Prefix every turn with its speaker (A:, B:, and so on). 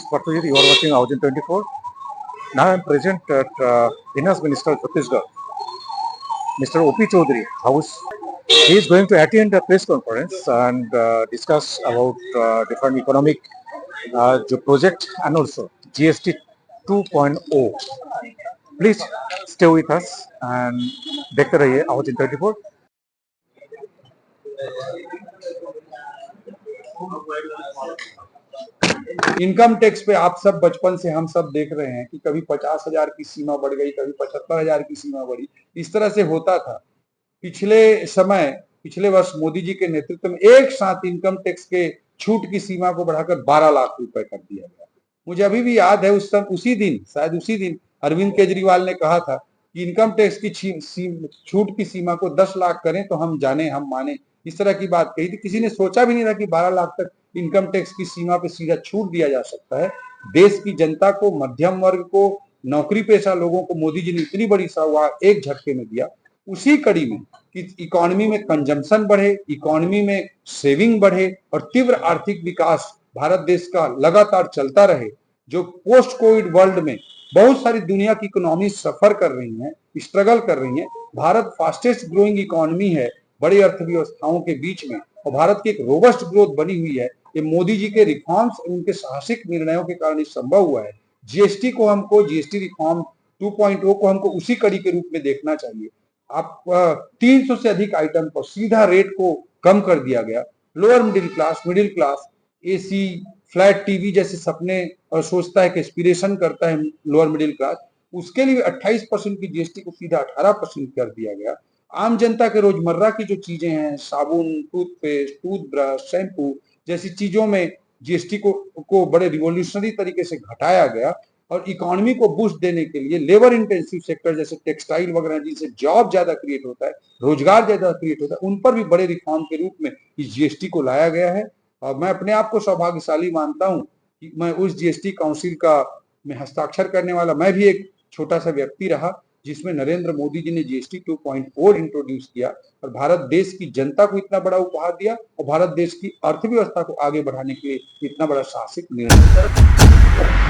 A: is Patrajit. You are watching Aujin 24. Now I am present at Finance Minister Chhattisgarh, Mr. O.P. Chaudhary house. He is going to attend a press conference and discuss about different economic project and also GST 2.0. Please stay with us and देखते रहिए Aujin 24.
B: Income tax पे आप सब बचपन से हम सब देख रहे हैं कि कभी 50,000 की सीमा बढ़ गई, कभी 75,000 की सीमा बढ़ी। इस तरह से होता था। पिछले वर्ष मोदी जी के नेतृत्व में एक साथ इनकम टैक्स के छूट की सीमा को बढ़ाकर 12 लाख रुपए कर दिया गया। मुझे अभी भी याद है उसी दिन अरविंद केजरीवाल ने कहा था कि इनकम टैक्स की छूट की सीमा को 10 लाख करें तो हम जाने, हम माने। इस तरह की बात कही थी। किसी ने सोचा भी नहीं था कि 12 लाख तक इनकम टैक्स की सीमा पे सीधा छूट दिया जा सकता है। देश की जनता को, मध्यम वर्ग को, नौकरी पेशा लोगों को मोदी जी ने इतनी बड़ी सौगात एक झटके में दिया। उसी कड़ी में कि इकोनॉमी में कंजम्पशन बढ़े, इकोनॉमी में सेविंग बढ़े और तीव्र आर्थिक विकास भारत देश का लगातार चलता रहे। जो पोस्ट कोविड वर्ल्ड में बहुत सारी दुनिया की इकोनॉमी सफर कर रही हैं, स्ट्रगल कर रही हैं, भारत फास्टेस्ट ग्रोइंग इकोनॉमी है बड़ी अर्थव्यवस्थाओं के बीच में, और भारत की एक रोबस्ट ग्रोथ बनी हुई है। ये मोदी जी के रिफॉर्म्स, उनके साहसिक निर्णयों के कारण संभव हुआ है। जीएसटी रिफॉर्म 2.0 को हमको उसी कड़ी के रूप में देखना चाहिए। आप 300 से अधिक आइटम पर सीधा रेट को कम कर दिया गया। Lower middle class AC, flat TV जैसे सपने और सोचता है कि एस्पिरेशन करता है लोअर मिडिल क्लास, उसके लिए 28% की जीएसटी को सीधा 18% कर दिया गया। आम जनता के रोजमर्रा की जो चीजें हैं, साबुन, टूथपेस्ट, टूथब्रश, शैम्पू जैसी चीजों में जीएसटी को बड़े रिवोल्यूशनरी तरीके से घटाया गया। और इकोनॉमी को बूस्ट देने के लिए लेबर इंटेंसिव सेक्टर जैसे टेक्सटाइल वगैरह, जिनसे जॉब ज्यादा क्रिएट होता है, रोजगार ज्यादा क्रिएट होता है, उन पर भी बड़े रिफॉर्म के रूप में इस जीएसटी को लाया गया है। और मैं अपने आप को सौभाग्यशाली मानता हूं कि मैं उस जीएसटी काउंसिल में हस्ताक्षर करने वाला मैं भी एक छोटा सा व्यक्ति रहा, जिसमें नरेंद्र मोदी जी ने जीएसटी 2.4 इंट्रोड्यूस किया और भारत देश की जनता को इतना बड़ा उपहार दिया और भारत देश की अर्थव्यवस्था को आगे बढ़ाने के लिए इतना बड़ा साहसिक निर्णय।